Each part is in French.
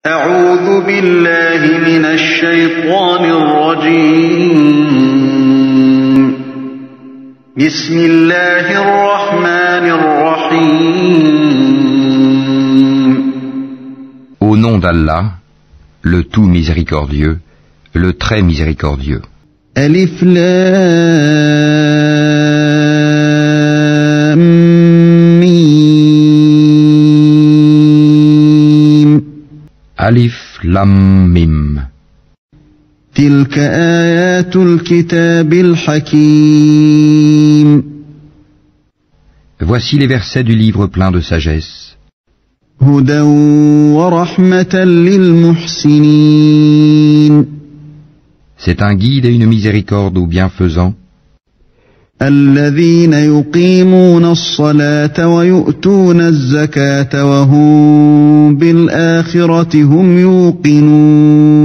أعوذ بالله من الشيطان الرجيم بسم الله الرحمن الرحيم Au nom d'Allah, le tout miséricordieux, le très miséricordieux. ألف لام ميم Alif Lam Mim. تلك آيات الكتاب الحكيم Voici les versets du livre plein de sagesse. هدى ورحمة للمحسنين C'est un guide et une miséricorde aux bienfaisants, الذين يقيمون الصلاة ويؤتون الزكاة وهم بالآخرة هم يوقنون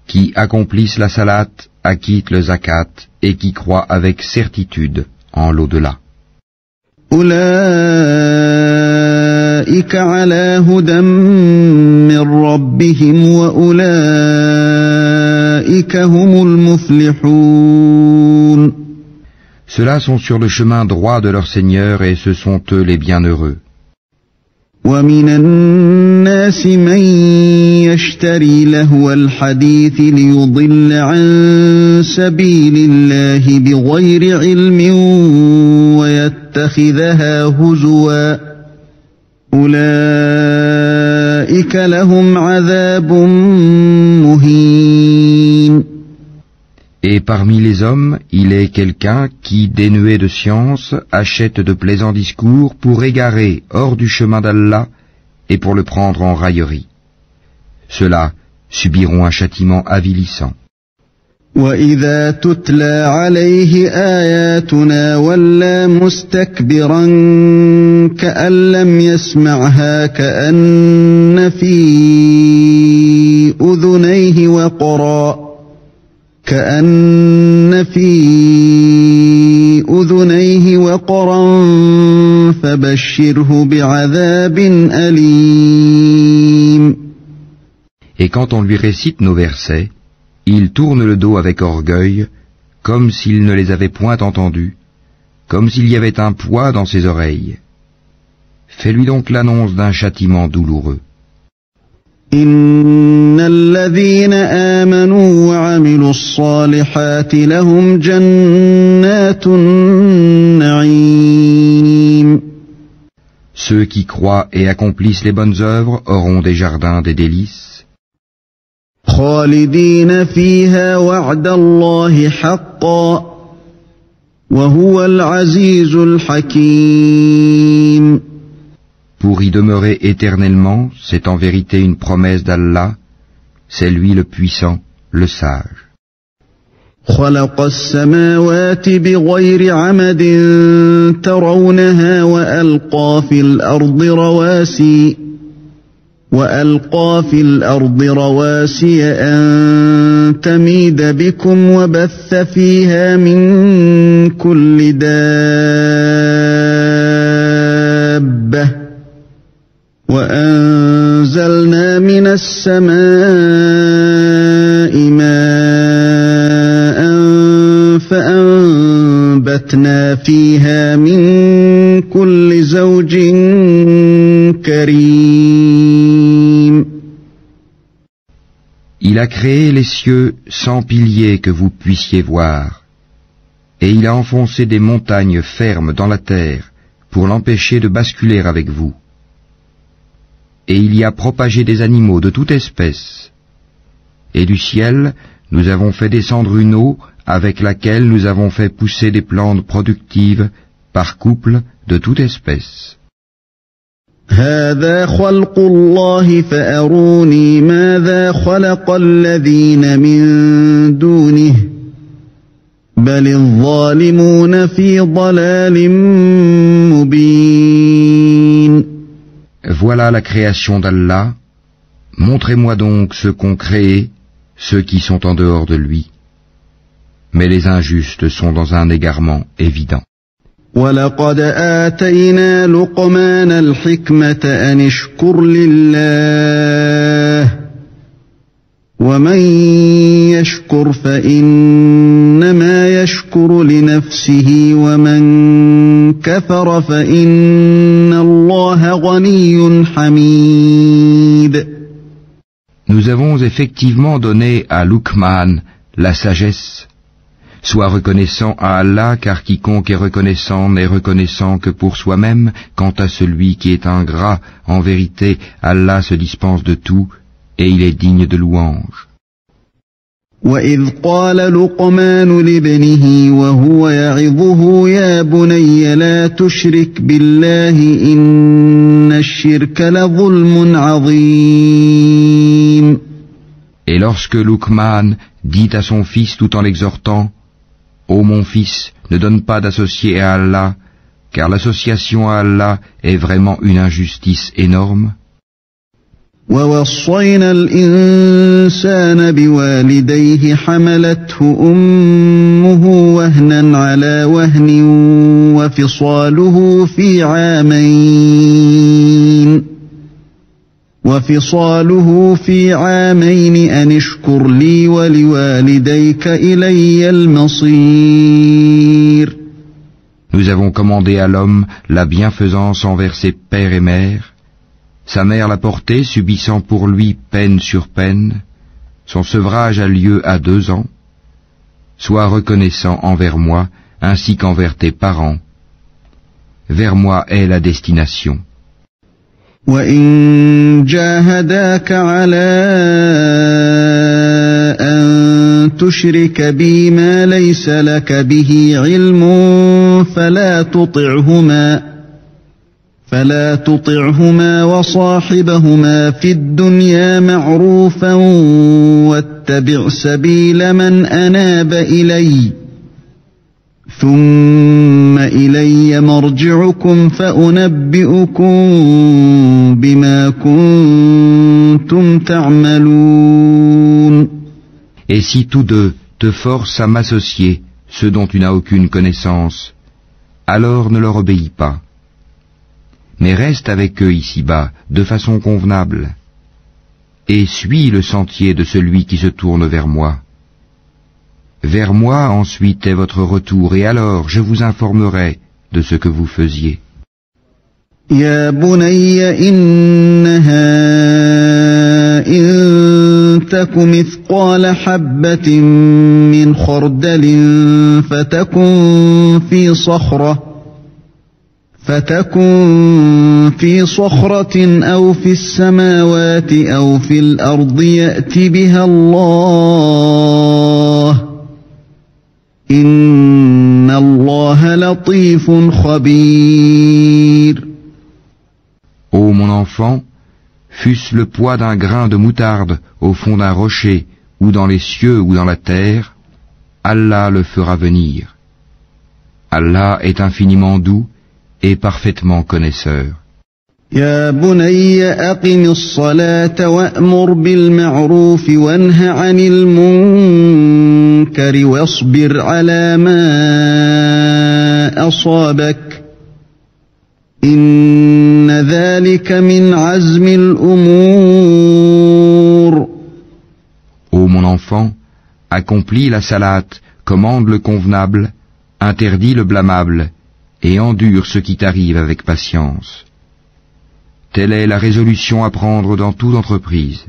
qui accomplissent la salat, acquittent le zakat et qui croient avec certitude en l'au-delà. أولئك على هدى من ربهم وأولئك هم المفلحون Ceux-là sont sur le chemin droit de leur Seigneur et ce sont eux les bienheureux. ومن الناس من يشتري لهو الحديث ليضل عن سبيل الله بغير علم ويتخذها هزوا أولئك لهم عذاب مهين Et parmi les hommes, il est quelqu'un qui, dénué de science, achète de plaisants discours pour égarer hors du chemin d'Allah et pour le prendre en raillerie. Ceux-là subiront un châtiment avilissant. وَإِذَا تُتْلَى عَلَيْهِ آيَاتُنَا وَلَّى مُسْتَكْبِرًا كَأَن لَّمْ يَسْمَعْهَا كَأَنَّ فِي أُذُنَيْهِ وَقْرًا فَبَشِّرْهُ بِعَذَابٍ أَلِيمٍ Et quand on lui récite nos versets, il tourne le dos avec orgueil, comme s'il ne les avait point entendus, comme s'il y avait un poids dans ses oreilles. Fais-lui donc l'annonce d'un châtiment douloureux. إن الذين آمنوا وعملوا الصالحات لهم جنات النعيم Ceux qui croient et accomplissent les bonnes œuvres auront des jardins des délices, خالدين فيها وعد الله حقا وهو العزيز الحكيم pour y demeurer éternellement, c'est en vérité une promesse d'Allah, c'est lui le puissant, le sage. خلق السماوات بغير عمد ترونها وألقى في الأرض رواسي أن تميد بكم وبث فيها من كل دابة وأنزلنا من السماء ماء فأنبتنا فيها من كل زوج كريم Il a créé les cieux sans piliers que vous puissiez voir, et il a enfoncé des montagnes fermes dans la terre pour l'empêcher de basculer avec vous. Et il y a propagé des animaux de toute espèce. Et du ciel, nous avons fait descendre une eau avec laquelle nous avons fait pousser des plantes productives par couple de toute espèce. هذا خلق الله فأروني ماذا خلق الذين من دونه بل الظالمون في ضلال مبين Voilà la création d'Allah. Montrez-moi donc ceux qu'ont créé, ceux qui sont en dehors de lui. Mais les injustes sont dans un égarement évident. وَلَقَدْ آتَيْنَا لُقْمَانَ الْحِكْمَةَ أَنِ اشْكُرْ لِلَّهِ وَمَنْ يَشْكُرْ فَإِنَّمَا يَشْكُرُ لِنَفْسِهِ وَمَنْ كَفَرَ فَإِنَّ اللَّهَ غَنِيٌّ حَمِيدٌ. Nous avons effectivement donné à Luqman la sagesse. Sois reconnaissant à Allah, car quiconque est reconnaissant n'est reconnaissant que pour soi-même. Quant à celui qui est ingrat, en vérité, Allah se dispense de tout, et il est digne de louange. وَإِذْ قَالَ لُقْمَانُ لِابْنِهِ وَهُوَ يَعِظُهُ يَا بُنَيَّ لَا تُشْرِكْ بِاللَّهِ إِنَّ الشِّرْكَ لَظُلْمٌ عَظِيمٌ. Et lorsque Luqman dit à son fils tout en l'exhortant, « Ô mon fils, ne donne pas d'associé à Allah, car l'association à Allah est vraiment une injustice énorme. » وَوَصَّيْنَا الْإِنسَانَ بِوَالِدَيْهِ حَمَلَتْهُ أُمُّهُ وَهْنًا عَلَى وَهْنٍ وَفِصَالُهُ فِي عَامَيْنِ أَنِ اشْكُرْ لِي وَلِوَالِدَيْكَ إِلَيَّ الْمَصِيرُ. Nous avons commandé à l'homme la bienfaisance envers ses pères et mères. Sa mère l'a porté, subissant pour lui peine sur peine. Son sevrage a lieu à 2 ans. Sois reconnaissant envers moi, ainsi qu'envers tes parents. Vers moi est la destination. وَإِن جَاهَدَاكَ عَلَىٰ أَن تُشْرِكَ بِي مَا لَيْسَ لَكَ بِهِ عِلْمٌ فَلَا تُطِعْهُمَا وَصَاحِبْهُمَا فِي الدُّنْيَا مَعْرُوفًا وَاتَّبِعْ سَبِيلَ مَنْ أَنَابَ إِلَيَّ ثُمَّ إِلَيَّ مَرْجِعُكُمْ فَأُنَبِّئُكُم بِمَا كُنتُمْ تَعْمَلُونَ. Et si tous deux te forcent à m'associer, ceux dont tu n'as aucune connaissance, alors ne leur obéis pas. Mais reste avec eux ici-bas, de façon convenable, et suis le sentier de celui qui se tourne vers moi. Vers moi ensuite est votre retour, et alors je vous informerai de ce que vous faisiez. Ya bunayya innaha in taku mithqala habbatin min khardalin فتكن في صخرة أو في السماوات أو في الأرض يأت بها الله إن الله لطيف خبير. Ô mon enfant, fût-ce le poids d'un grain de moutarde au fond d'un rocher, ou dans les cieux ou dans la terre, Allah le fera venir. Allah est infiniment doux et parfaitement connaisseur. Ya bunayya aqimis salata wa'mur bil ma'ruf wanha 'anil munkari wasbir 'ala ma asabak. Inna dhalika min 'azmil umur. Ô mon enfant, accomplis la salate, commande le convenable, interdis le blâmable, et endure ce qui t'arrive avec patience. Telle est la résolution à prendre dans toute entreprise.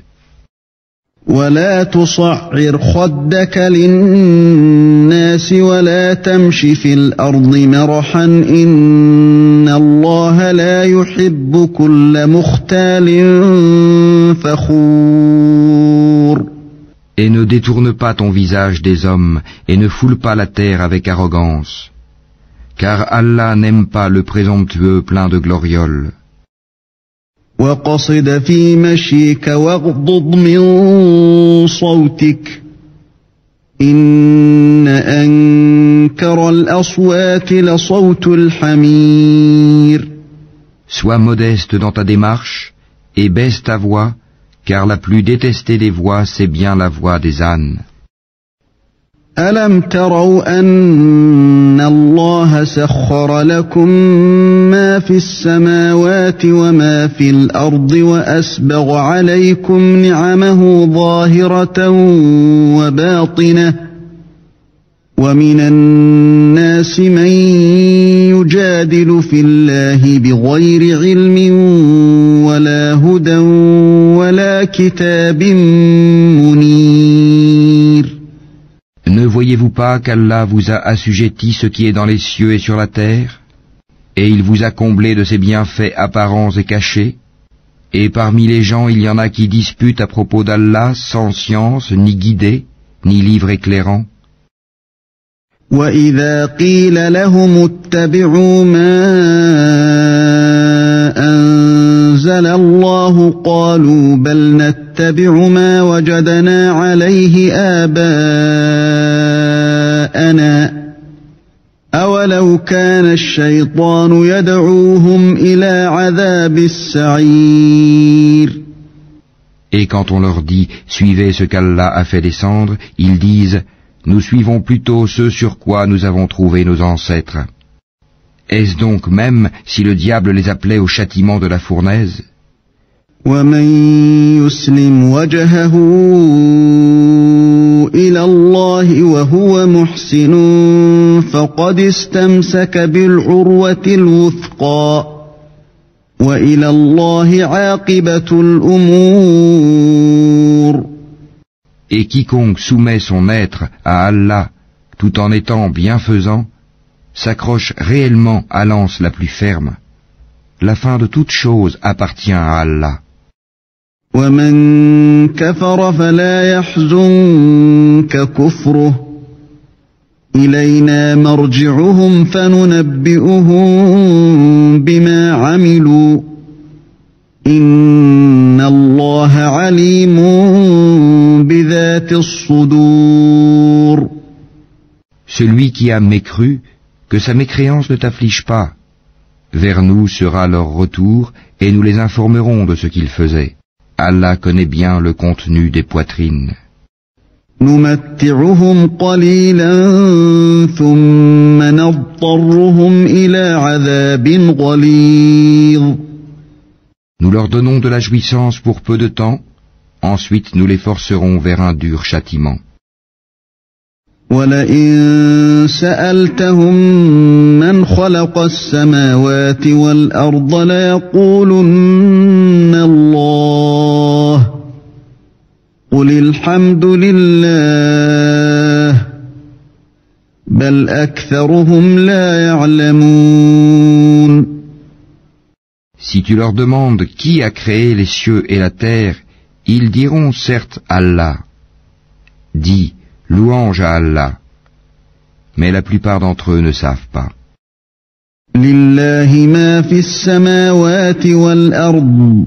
ولا تصعر خدك للناس ولا تمش في الأرض مرحا إن الله لا يحب كل مختال فخور. Et ne détourne pas ton visage des hommes et ne foule pas la terre avec arrogance. Car Allah n'aime pas le présomptueux plein de glorioles. وَقَصِدْ فِي مَشْيِكَ وَاغْضُضْ مِنْ صَوْتِكَ إِنَّ أَنْكَرَ الْأَصْوَاتِ لَصَوْتُ الْحَمِيرِ. Sois modeste dans ta démarche et baisse ta voix, car la plus détestée des voix c'est bien la voix des ânes. ألم تروا أن الله سخر لكم ما في السماوات وما في الأرض وأسبغ عليكم نعمه ظاهرة وباطنة ومن الناس من يجادل في الله بغير علم ولا هدى ولا كتاب منير. Ne voyez-vous pas qu'Allah vous a assujetti ce qui est dans les cieux et sur la terre, et il vous a comblé de ses bienfaits apparents et cachés, et parmi les gens il y en a qui disputent à propos d'Allah sans science, ni guidée, ni livre éclairant. وَإِذَا قِيلَ لَهُمُ اتَّبِعُوا مَا أَنزَلَ اللَّهُ قَالُوا بَلْ نَتَّبِعُ مَا وَجَدْنَا عَلَيْهِ آبَاءَنَا أَوَلَوْ كَانَ الشَّيْطَانُ يَدْعُوهُمْ إِلَى عَذَابِ السَّعِيرِ. Et quand on leur dit « Suivez ce qu'Allah a fait descendre », ils disent « Nous suivons plutôt ce sur quoi nous avons trouvé nos ancêtres. » Est-ce donc même si le diable les appelait au châtiment de la fournaise? وَمَن يُسْلِمْ وَجْهَهُ إِلَى اللَّهِ وَهُوَ مُحْسِنٌ فَقَدِ اسْتَمْسَكَ بِالْعُرْوَةِ الْوُثْقَى وَإِلَى اللَّهِ عَاقِبَةُ الْأُمُورِ. Et quiconque soumet son être à Allah tout en étant bienfaisant s'accroche réellement à l'anse la plus ferme. La fin de toute chose appartient à Allah. وَمَن كَفَرَ فَلَا يَحْزُنكَ كُفْرُهُ إِلَيْنَا مَرْجِعُهُمْ فَنُنَبِّئُهُم بِمَا عَمِلُوا إِنَّ اللَّهَ عَلِيمٌ بِذَاتِ الصُّدُورِ. Celui qui a mécru, que sa mécréance ne t'afflige pas. Vers nous sera leur retour et nous les informerons de ce qu'ils faisaient. Allah connaît bien le contenu des poitrines. نُمَتِّعُهُمْ قَلِيلًا ثُمَّ نَضْطَرُّهُمْ إِلَى عَذَابٍ غَلِيظٍ. Nous leur donnons de la jouissance pour peu de temps, ensuite nous les forcerons vers un dur châtiment. وَلَئِن سَأَلْتَهُم مَّنْ خَلَقَ السَّمَاوَاتِ وَالْأَرْضَ لَيَقُولُنَّ اللَّهُ قُلِ الْحَمْدُ لِلَّهِ بَلْ أَكْثَرُهُمْ لَا يَعْلَمُونَ. Si tu leur demandes qui a créé les cieux et la terre, ils diront certes Allah. Dis, louange à Allah. Mais la plupart d'entre eux ne savent pas. لِلَّهِ مَا فِي السَّمَاوَاتِ وَالْأَرْضِ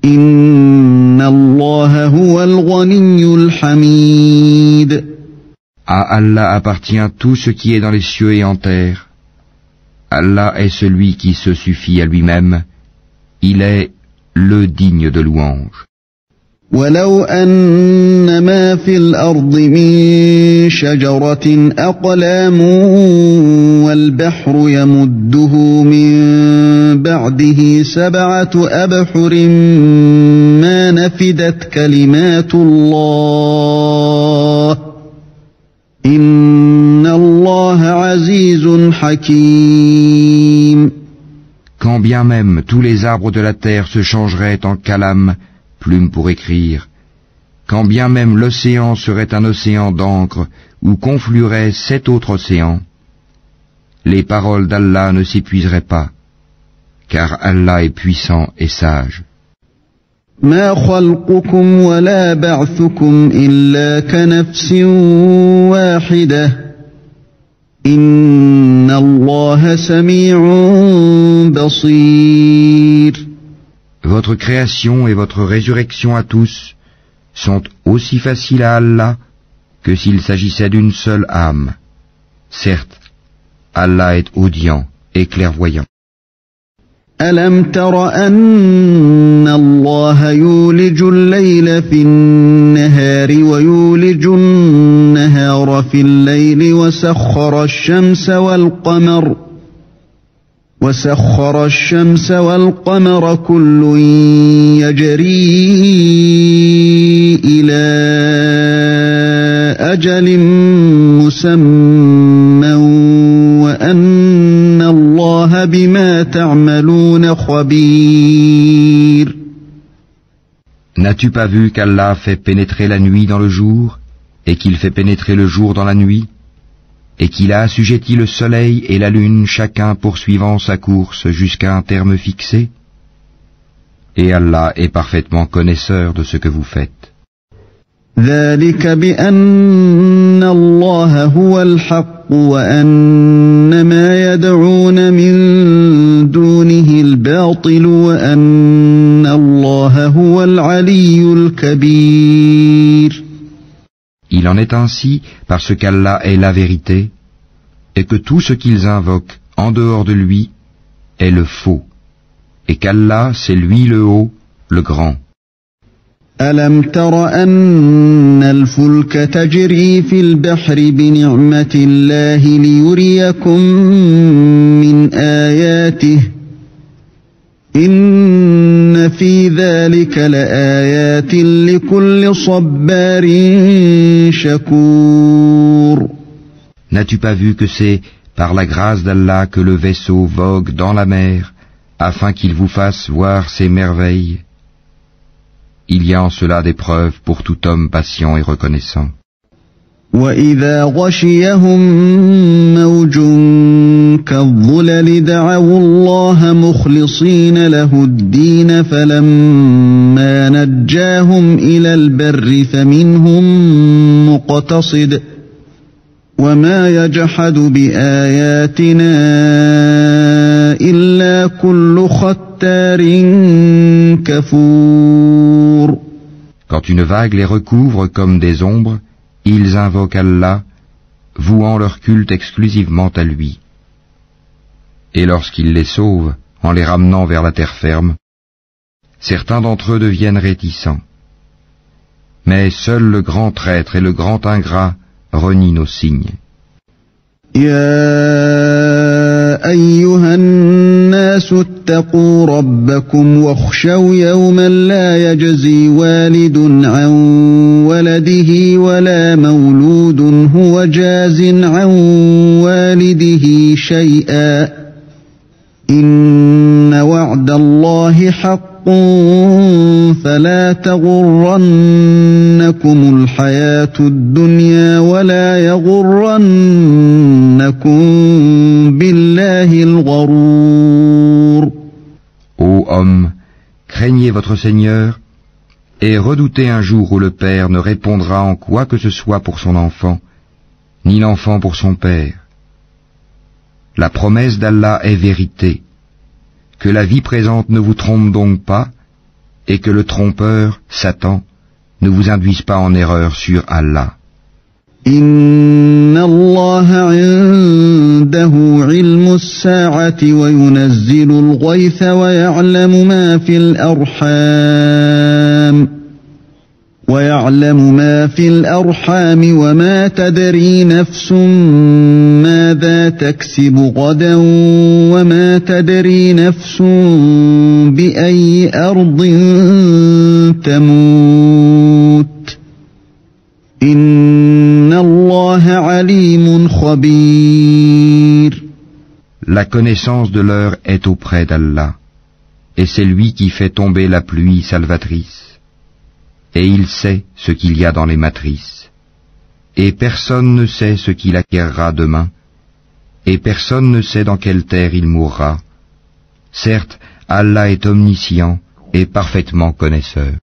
إِنَّ اللَّهَ هُوَ الْغَنِيُّ الْحَمِيدُ. À Allah appartient tout ce qui est dans les cieux et en terre. Allah est celui qui se suffit à lui-même. Il est le digne de louange. وَلَوْ أَنَّ مَا فِي الْأَرْضِ مِن شَجَرَةٍ أَقْلَامٌ وَالْبَحْرُ يَمُدُّهُ مِن بَعْدِهِ 7 أَبْحُرٍ مَا نَفِدَتْ كَلِمَاتُ اللَّهِ إِنَّ اللَّهَ عَزِيزٌ حَكِيمٌ. Quand bien même tous les arbres de la terre se changeraient en calame, plume pour écrire, quand bien même l'océan serait un océan d'encre où conflueraient 7 autres océans, les paroles d'Allah ne s'épuiseraient pas, car Allah est puissant et sage. ما خلقكم ولا بعثكم إلا كنفس واحدة إن الله سميع بصير. Votre création et votre résurrection à tous sont aussi faciles à Allah que s'il s'agissait d'une seule âme. Certes, Allah est audient et clairvoyant. ألم تر أن الله يولج الليل في النهار ويولج النهار في الليل وسخر الشمس والقمر كل يجري إلى أجل مسمى وأن الله بما تعملون خبير. N'as-tu pas vu qu'Allah fait pénétrer la nuit dans le jour, et qu'il fait pénétrer le jour dans la nuit, et qu'il a assujetti le soleil et la lune chacun poursuivant sa course jusqu'à un terme fixé? Et Allah est parfaitement connaisseur de ce que vous faites. ذلك بأن الله هو الحق وأن ما يدعون من دونه الباطل وأن الله هو العلي الكبير. Il en est ainsi parce qu'Allah est la vérité et que tout ce qu'ils invoquent en dehors de lui est le faux et qu'Allah c'est lui le haut, le grand. ألم تر أن الفلك تجري في البحر بنعمة الله ليريكم من آياته إن في ذلك لآيات لكل صبار شكور. N'as-tu pas vu que c'est par la grâce d'Allah que le vaisseau vogue dans la mer afin qu'il vous fasse voir ses merveilles? Il y a en cela des preuves pour tout homme patient et reconnaissant. وَإِذَا غَشِيَهُم مَّوْجٌ كَالظُّلَلِ دَعَوُا اللَّهَ مُخْلِصِينَ لَهُ الدِّينَ فَلَمَّا نَجَّاهُمْ إِلَى الْبَرِّ فَمِنْهُم مُّقْتَصِدٌ وَمَا يَجْحَدُ بِآيَاتِنَا إِلَّا كُلُّ خَتَّارٍ كَفُورٍ. Quand une vague les recouvre comme des ombres, ils invoquent Allah, vouant leur culte exclusivement à lui. Et lorsqu'il les sauve, en les ramenant vers la terre ferme, certains d'entre eux deviennent réticents. Mais seul le grand traître et le grand ingrat renient nos signes. يا أيها الناس اتقوا ربكم واخشوا يوما لا يجزي والد عن ولده ولا مولود هو جاز عن والده شيئا إن وعد الله حق فلا تغرنكم الحياة الدنيا ولا يغرنكم بالله الغرور. Ô hommes, craignez votre Seigneur et redoutez un jour où le père ne répondra en quoi que ce soit pour son enfant, ni l'enfant pour son père. La promesse d'Allah est vérité. Que la vie présente ne vous trompe donc pas, et que le trompeur, Satan, ne vous induise pas en erreur sur Allah. Inna Allah 'indahu 'ilmu as-sa'ati wa yunazzilu al-ghaytha wa ya'lamu ma fil arham. وَيَعْلَمُ مَا فِي الْأَرْحَامِ وَمَا تَدْرِي نَفْسٌ مَاذَا تَكْسِبُ غَدًا وَمَا تَدْرِي نَفْسٌ بِأَيِّ أَرْضٍ تَمُوتُ إِنَّ اللَّهَ عَلِيمٌ خَبِيرٌ. La connaissance de l'heure est auprès d'Allah, et c'est lui qui fait tomber la pluie salvatrice. Et il sait ce qu'il y a dans les matrices. Et personne ne sait ce qu'il acquérera demain. Et personne ne sait dans quelle terre il mourra. Certes, Allah est omniscient et parfaitement connaisseur.